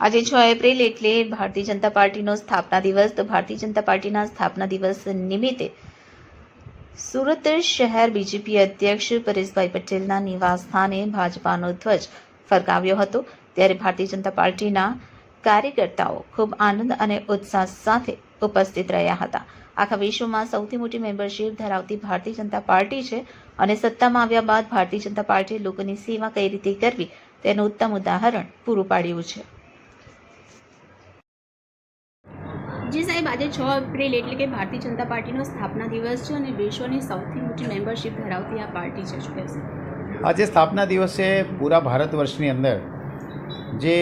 આજે 6 એપ્રિલ એટલે ભારતીય જનતા પાર્ટીનો સ્થાપના દિવસ. તો ભારતીય જનતા પાર્ટીના સ્થાપના દિવસ નિમિત્તે સુરત શહેર બીજેપી અધ્યક્ષ પરેશભાઈ પટેલના નિવાસ સ્થાને ભાજપાનો ધ્વજ ફરકાવ્યો હતો. ત્યારે ભારતીય જનતા પાર્ટીના કાર્યકર્તાઓ ખૂબ આનંદ અને ઉત્સાહ સાથે ઉપસ્થિત રહ્યા હતા. આખા વિશ્વમાં સૌથી મોટી મેમ્બરશિપ ધરાવતી ભારતીય જનતા પાર્ટી છે અને સત્તામાં આવ્યા બાદ ભારતીય જનતા પાર્ટીએ લોકોની સેવા કઈ રીતે કરવી તેનું ઉત્તમ ઉદાહરણ પૂરું પાડ્યું છે. જી સાહેબ, આજે 6 એપ્રિલ એટલે કે ભારતીય જનતા પાર્ટીનો સ્થાપના દિવસ છે અને વિશ્વની સૌથી મોટી મેમ્બરશિપ ધરાવતી આ પાર્ટી છે. શું કહેશો? આજે સ્થાપના દિવસે પૂરા ભારત વર્ષની અંદર જે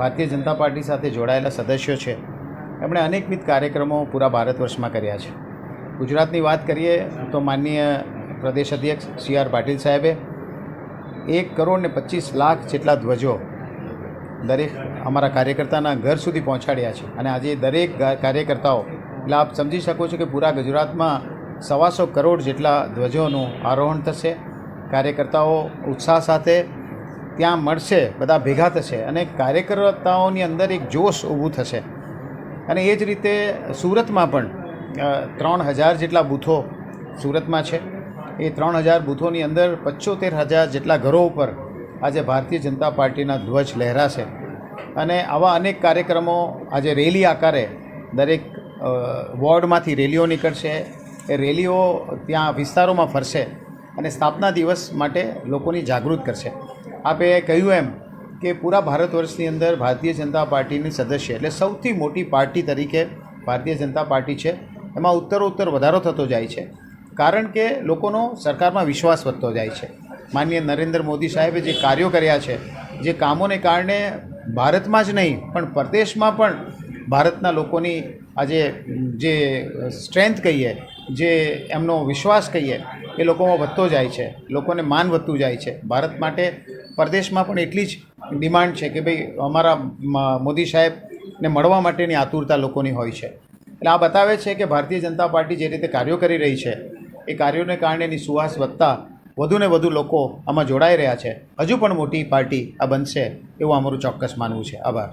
ભારતીય જનતા પાર્ટી સાથે જોડાયેલા સદસ્યો છે એમણે અનેકવિધ કાર્યક્રમો પૂરા ભારત વર્ષમાં કર્યા છે. ગુજરાતની વાત કરીએ તો માનનીય પ્રદેશ અધ્યક્ષ CR પાટીલ સાહેબે 1,25,00,000 જેટલા ધ્વજો દરેક અમારા કાર્યકર્તાના ઘર સુધી પહોંચાડ્યા છે. અને આજે દરેક કાર્યકર્તાઓ એટલે આપ સમજી શકો છો કે પૂરા ગુજરાતમાં 125 કરોડ જેટલા ધ્વજોનું આરોહણ થશે. કાર્યકર્તાઓ ઉત્સાહ સાથે ત્યાં મળશે, બધા ભેગા થશે અને કાર્યકર્તાઓની અંદર એક જોશ ઊભું થશે. અને એ જ રીતે સુરતમાં પણ 3,000 જેટલા બૂથો સુરતમાં છે. એ 3,000 બૂથોની અંદર 75,000 જેટલા ઘરો ઉપર આજે ભારતીય જનતા પાર્ટીના ધ્વજ લહેરાશે. અને આવા અનેક કાર્યક્રમો આજે રેલી આકારે દરેક વોર્ડમાંથી રેલીઓ નીકળશે. એ રેલીઓ ત્યાં વિસ્તારોમાં ફરશે અને સ્થાપના દિવસ માટે લોકોની જાગૃત કરશે. આપે કહ્યું એમ કે પૂરા ભારત વર્ષની અંદર ભારતીય જનતા પાર્ટીની સદસ્ય એટલે સૌથી મોટી પાર્ટી તરીકે ભારતીય જનતા પાર્ટી છે. એમાં ઉત્તરોત્તર વધારો થતો જાય છે કારણ કે લોકોનો સરકારમાં વિશ્વાસ વધતો જાય છે. માનનીય નરેન્દ્ર મોદી સાહેબે જે કાર્યો કર્યા છે, જે કામોને કારણે ભારતમાં જ નહીં પણ પરદેશમાં પણ ભારતના લોકોની આજે જે સ્ટ્રેન્થ કહીએ, જે એમનો વિશ્વાસ કહીએ એ લોકોમાં વધતો જાય છે. લોકોને માન વધતું જાય છે. ભારત માટે પરદેશમાં પણ એટલી જ ડિમાન્ડ છે કે ભાઈ અમારા મોદી સાહેબને મળવા માટેની આતુરતા લોકોની હોય છે. એટલે આ બતાવે છે કે ભારતીય જનતા પાર્ટી જે રીતે કાર્યો કરી રહી છે એ કાર્યોને કારણે એની સુવાસ વધતા વધુને વધુ લોકો આમાં જોડાઈ રહ્યા છે. હજુ પણ મોટી પાર્ટી આ બનશે એવું અમારું ચોક્કસ માનવું છે. આભાર.